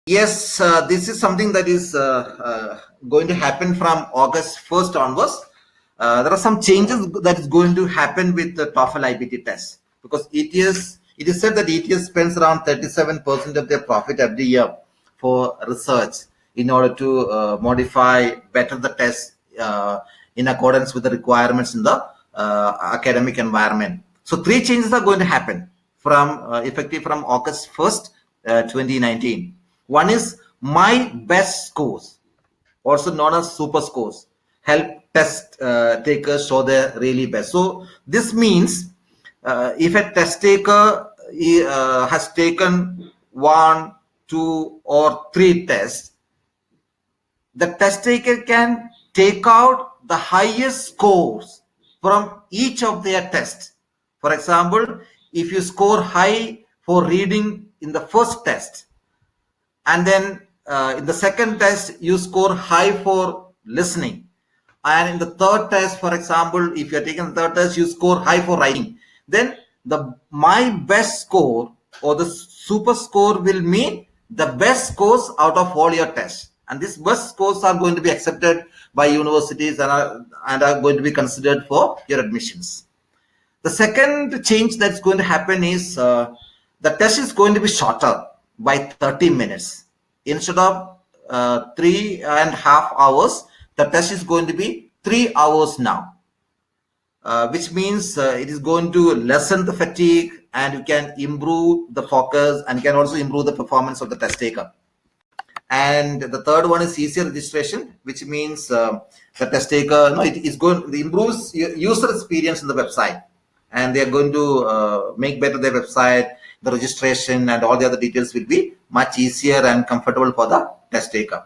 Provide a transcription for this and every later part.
Yes, this is something that is going to happen from August 1st onwards. There are some changes that is going to happen with the TOEFL IBT test because it is said that ETS spends around 37% of their profit every year for research in order to modify better the test in accordance with the requirements in the academic environment. So three changes are going to happen from effective from August 1st, 2019. One is my best scores, also known as super scores, help test takers show their really best. So this means if a test taker has taken one, two, or three tests, the test taker can take out the highest scores from each of their tests. For example, if you score high for reading in the first test, and then in the second test you score high for listening, and in the third test, for example, if you're taking the third test you score high for writing, then the my best score or the super score will mean the best scores out of all your tests, and these best scores are going to be accepted by universities and are going to be considered for your admissions. The second change that's going to happen is the test is going to be shorter by 30 minutes. Instead of 3.5 hours, the test is going to be 3 hours now, which means it is going to lessen the fatigue and you can improve the focus and can also improve the performance of the test taker. And the third one is easier registration, which means the test taker, it is going to improve user experience in the website, and they are going to make better their website. The registration and all the other details will be much easier and comfortable for the test taker.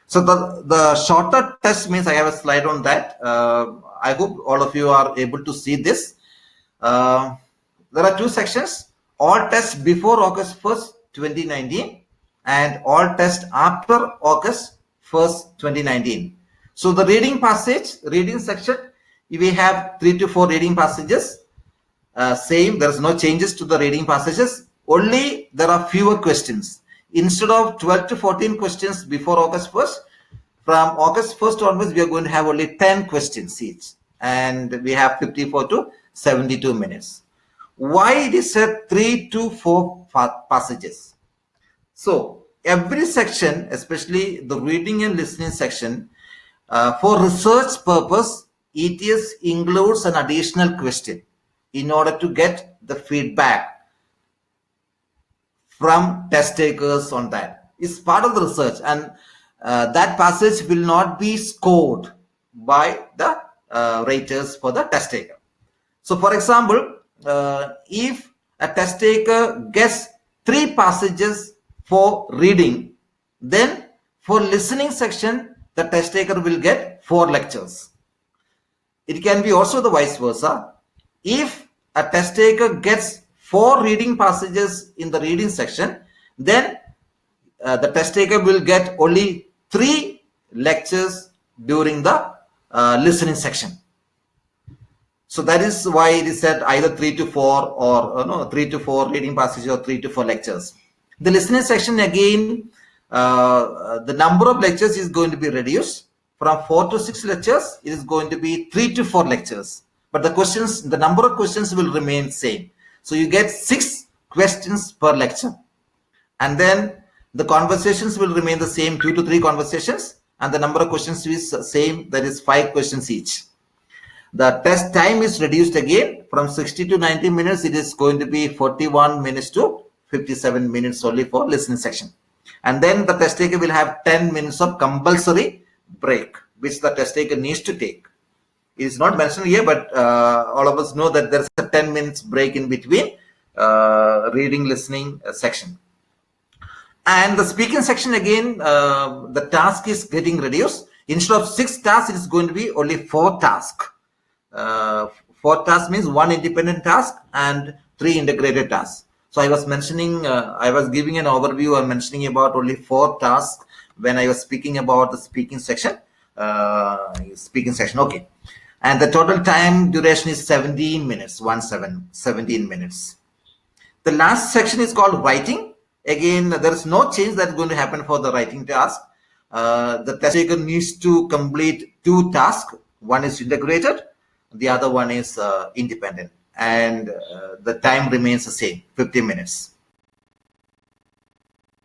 So the shorter test means, I have a slide on that. I hope all of you are able to see this. There are two sections: all tests before August 1st, 2019 and all tests after August 1st, 2019. So the reading section, we have 3 to 4 reading passages. Same, there's no changes to the reading passages, only there are fewer questions. Instead of 12 to 14 questions before August 1st, from August 1st onwards we are going to have only 10 questions each, and we have 54 to 72 minutes. Why it is said 3 to 4 passages? So every section, especially the reading and listening section, for research purpose, ETS includes an additional question in order to get the feedback from test takers on that. It's part of the research, and that passage will not be scored by the raters for the test taker. So for example, if a test taker gets 3 passages for reading, then for listening section the test taker will get 4 lectures. It can be also the vice versa. If a test taker gets 4 reading passages in the reading section, then the test taker will get only 3 lectures during the listening section. So that is why it is said either 3 to 4 or 3 to 4 reading passages or 3 to 4 lectures. The listening section, again, the number of lectures is going to be reduced from 4 to 6 lectures. It is going to be 3 to 4 lectures, but the number of questions will remain same. So you get 6 questions per lecture, and then the conversations will remain the same, 2 to 3 conversations, and the number of questions is same, that is 5 questions each. The test time is reduced again from 60 to 90 minutes. It is going to be 41 minutes to 57 minutes only for listening section. And then the test taker will have 10 minutes of compulsory break, which the test taker needs to take. It is not mentioned here, but all of us know that there's a 10 minutes break in between reading, listening section. And the speaking section, again, the task is getting reduced. Instead of 6 tasks, it is going to be only 4 tasks. 4 tasks means 1 independent task and 3 integrated tasks. So I was mentioning, I was giving an overview and mentioning about only 4 tasks when I was speaking about the speaking section. Okay. And the total time duration is 17 minutes, 17 minutes. The last section is called writing. Again, there is no change that's going to happen for the writing task. The test taker needs to complete 2 tasks. One is integrated, the other one is independent, and the time remains the same, 50 minutes.